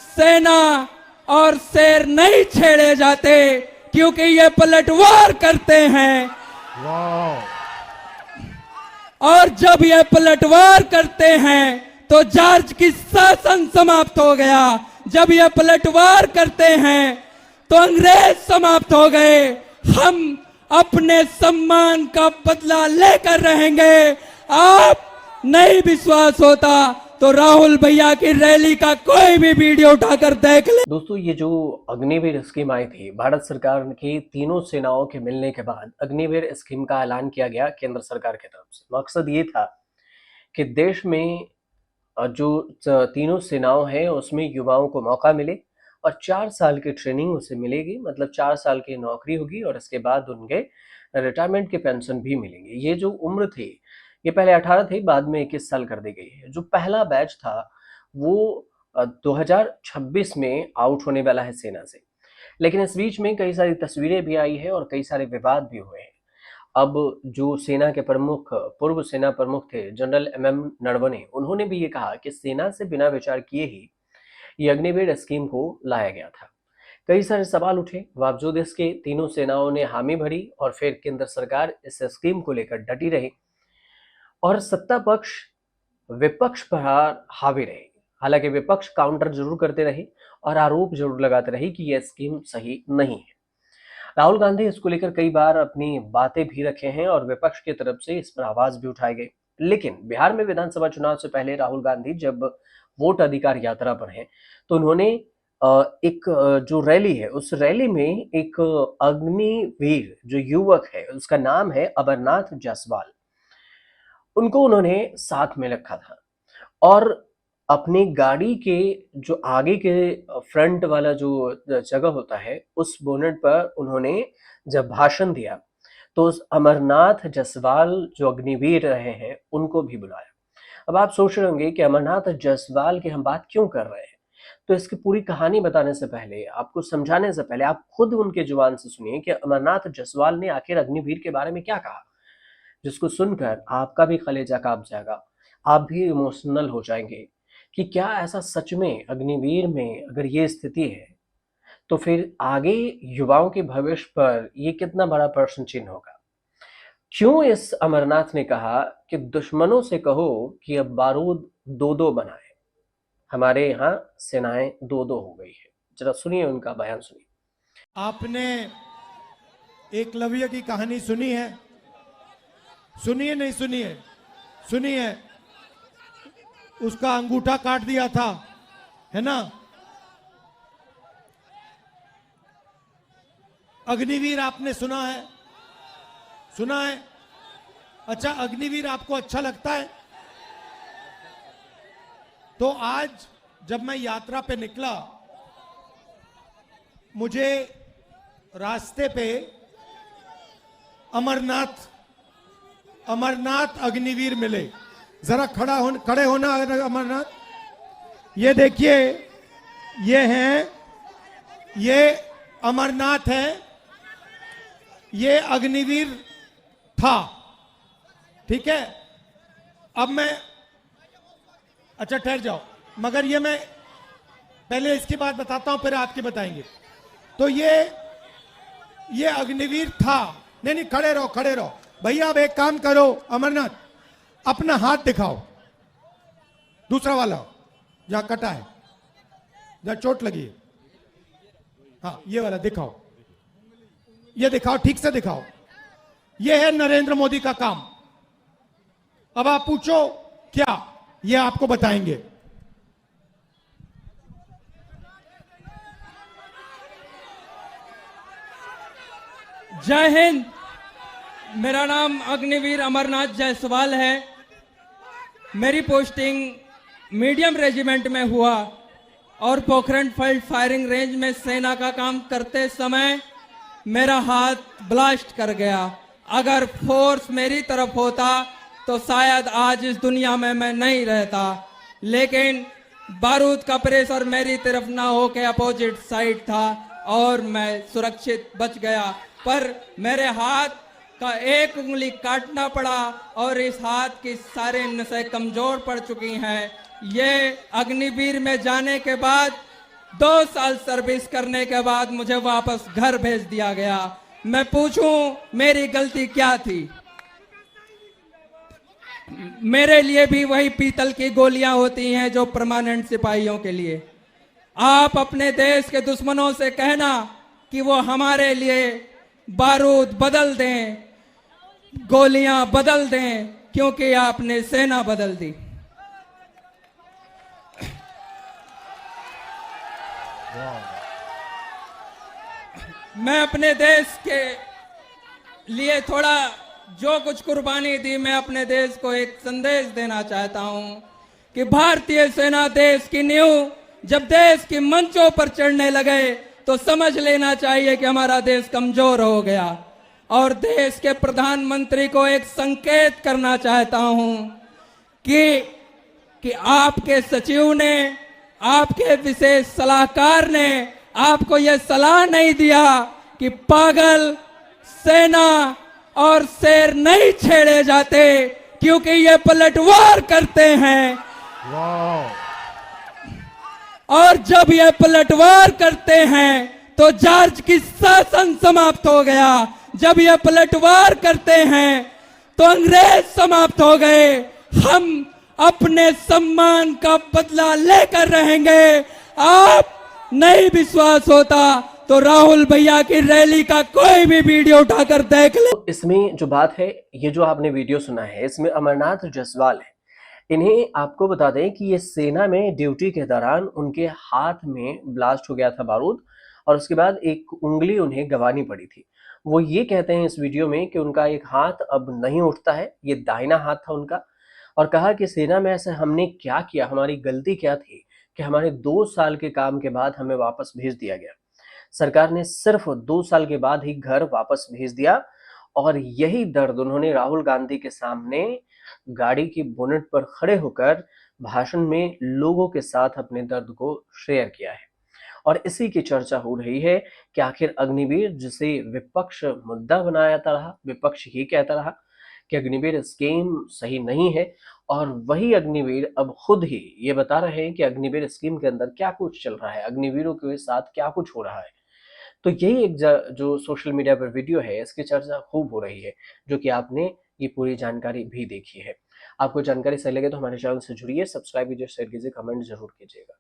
सेना और शेर नहीं छेड़े जाते, क्योंकि ये पलटवार करते हैं। और जब ये पलटवार करते हैं तो जॉर्ज की शासन समाप्त हो गया। जब ये पलटवार करते हैं तो अंग्रेज समाप्त हो गए। हम अपने सम्मान का बदला लेकर रहेंगे। आप नहीं विश्वास होता तो राहुल भैया की रैली का कोई भी वीडियो उठाकर देख ले। दोस्तों, ये जो अग्निवीर स्कीम आई थी भारत सरकार की तीनों सेनाओं के मिलने के बाद अग्निवीर स्कीम का ऐलान किया गया केंद्र सरकार की तरफ से। मकसद ये था कि देश में जो तीनों सेनाओं हैं उसमें युवाओं को मौका मिले और 4 साल की ट्रेनिंग उसे मिलेगी, मतलब 4 साल की नौकरी होगी और इसके बाद उनके रिटायरमेंट के पेंशन भी मिलेंगे। ये जो उम्र थी ये पहले 18 थी, बाद में 21 साल कर दी गई है। जो पहला बैच था वो 2026 में आउट होने वाला है सेना से, लेकिन इस बीच में कई सारी तस्वीरें भी आई है और कई सारे विवाद भी हुए हैं। अब जो सेना के प्रमुख, पूर्व सेना प्रमुख थे जनरल MM नरवणे, उन्होंने भी ये कहा कि सेना से बिना विचार किए ही ये अग्निवीर स्कीम को लाया गया था। कई सारे सवाल उठे, बावजूद इसके तीनों सेनाओं ने हामी भरी और फिर केंद्र सरकार इस स्कीम को लेकर डटी रही और सत्ता पक्ष विपक्ष पर हावी रहे। हालांकि विपक्ष काउंटर जरूर करते रहे और आरोप जरूर लगाते रहे कि यह स्कीम सही नहीं है। राहुल गांधी इसको लेकर कई बार अपनी बातें भी रखे हैं और विपक्ष की तरफ से इस पर आवाज भी उठाई गई। लेकिन बिहार में विधानसभा चुनाव से पहले राहुल गांधी जब वोट अधिकार यात्रा पर हैं तो उन्होंने एक जो रैली है उस रैली में एक अग्निवीर जो युवक है उसका नाम है अमरनाथ जायसवाल, उनको उन्होंने साथ में रखा था और अपनी गाड़ी के जो आगे के फ्रंट वाला जो जगह होता है उस बोनेट पर उन्होंने जब भाषण दिया तो उस अमरनाथ जायसवाल जो अग्निवीर रहे हैं उनको भी बुलाया। अब आप सोच रहे होंगे कि अमरनाथ जायसवाल की हम बात क्यों कर रहे हैं, तो इसकी पूरी कहानी बताने से पहले, आपको समझाने से पहले आप खुद उनके जुबान से सुनिए कि अमरनाथ जायसवाल ने आखिर अग्निवीर के बारे में क्या कहा, जिसको सुनकर आपका भी कलेजा कांप जाएगा, आप भी इमोशनल हो जाएंगे कि क्या ऐसा सच में अग्निवीर में अगर ये स्थिति है तो फिर आगे युवाओं के भविष्य पर ये कितना बड़ा प्रश्न चिन्ह होगा। क्यों इस अमरनाथ ने कहा कि दुश्मनों से कहो कि अब बारूद 2-2 बनाए, हमारे यहाँ सेनाएं 2-2 हो गई है। जरा सुनिए उनका बयान सुनिए। आपने एकलव्य की कहानी सुनी है? सुनिए नहीं सुनिए? सुनिए। उसका अंगूठा काट दिया था, है ना? अग्निवीर आपने सुना है? सुना है? अच्छा, अग्निवीर आपको अच्छा लगता है? तो आज जब मैं यात्रा पे निकला, मुझे रास्ते पे अमरनाथ अग्निवीर मिले। जरा खड़े होना अमरनाथ। ये देखिए, ये अमरनाथ है, ये अग्निवीर था, ठीक है? अब मैं, अच्छा ठहर जाओ, मगर ये मैं पहले इसकी बात बताता हूं फिर आपकी बताएंगे। तो ये अग्निवीर था। नहीं, खड़े रहो भैया। अब एक काम करो अमरनाथ, अपना हाथ दिखाओ, दूसरा वाला जहां कटा है, जहां चोट लगी है। हाँ, ये वाला दिखाओ, ये दिखाओ, ठीक से दिखाओ। ये है नरेंद्र मोदी का काम। अब आप पूछो क्या, ये आपको बताएंगे। जय हिंद। मेरा नाम अग्निवीर अमरनाथ जायसवाल है। मेरी पोस्टिंग मीडियम रेजिमेंट में हुआ और पोखरण फील्ड फायरिंग रेंज में सेना का काम करते समय मेरा हाथ ब्लास्ट कर गया। अगर फोर्स मेरी तरफ होता तो शायद आज इस दुनिया में मैं नहीं रहता, लेकिन बारूद का प्रेशर मेरी तरफ ना हो के अपोजिट साइड था और मैं सुरक्षित बच गया। पर मेरे हाथ का एक उंगली काटना पड़ा और इस हाथ की सारी नसें कमजोर पड़ चुकी हैं। ये अग्निवीर में जाने के बाद 2 साल सर्विस करने के बाद मुझे वापस घर भेज दिया गया। मैं पूछूं मेरी गलती क्या थी? मेरे लिए भी वही पीतल की गोलियां होती हैं जो परमानेंट सिपाहियों के लिए। आप अपने देश के दुश्मनों से कहना कि वो हमारे लिए बारूद बदल दें, गोलियां बदल दें, क्योंकि आपने सेना बदल दी। मैं अपने देश के लिए थोड़ा जो कुछ कुर्बानी दी, मैं अपने देश को एक संदेश देना चाहता हूं कि भारतीय सेना देश की नींव जब देश की मंचों पर चढ़ने लगे तो समझ लेना चाहिए कि हमारा देश कमजोर हो गया। और देश के प्रधानमंत्री को एक संकेत करना चाहता हूं कि आपके सचिव ने, आपके विशेष सलाहकार ने आपको यह सलाह नहीं दिया कि पागल, सेना और शेर नहीं छेड़े जाते, क्योंकि ये पलटवार करते हैं। और जब ये पलटवार करते हैं तो जॉर्ज की शासन समाप्त हो गया। जब ये पलटवार करते हैं तो अंग्रेज समाप्त हो गए। हम अपने सम्मान का बदला लेकर रहेंगे। आप नहीं विश्वास होता तो राहुल भैया की रैली का कोई भी वीडियो उठाकर देख ले। तो इसमें जो बात है, ये जो आपने वीडियो सुना है, इसमें अमरनाथ जायसवाल है। इन्हें आपको बता दें कि ये सेना में ड्यूटी के दौरान उनके हाथ में ब्लास्ट हो गया था बारूद, और उसके बाद एक उंगली उन्हें गंवानी पड़ी थी। वो ये कहते हैं इस वीडियो में कि उनका एक हाथ अब नहीं उठता है, ये दाहिना हाथ था उनका। और कहा कि सेना में ऐसा हमने क्या किया, हमारी गलती क्या थी कि हमारे 2 साल के काम के बाद हमें वापस भेज दिया गया। सरकार ने सिर्फ 2 साल के बाद ही घर वापस भेज दिया। और यही दर्द उन्होंने राहुल गांधी के सामने गाड़ी की बोनेट पर खड़े होकर भाषण में लोगों के साथ अपने दर्द को शेयर किया है। और इसी की चर्चा हो रही है कि आखिर अग्निवीर, जिसे विपक्ष मुद्दा बनाता रहा, विपक्ष ये कहता रहा कि अग्निवीर स्कीम सही नहीं है, और वही अग्निवीर अब खुद ही ये बता रहे हैं कि अग्निवीर स्कीम के अंदर क्या कुछ चल रहा है, अग्निवीरों के साथ क्या कुछ हो रहा है। तो यही एक जो सोशल मीडिया पर वीडियो है, इसकी चर्चा खूब हो रही है, जो कि आपने ये पूरी जानकारी भी देखी है। आपको जानकारी सही लगे तो हमारे चैनल से जुड़िए, सब्सक्राइब कीजिए, शेयर कीजिए, कमेंट जरूर कीजिएगा।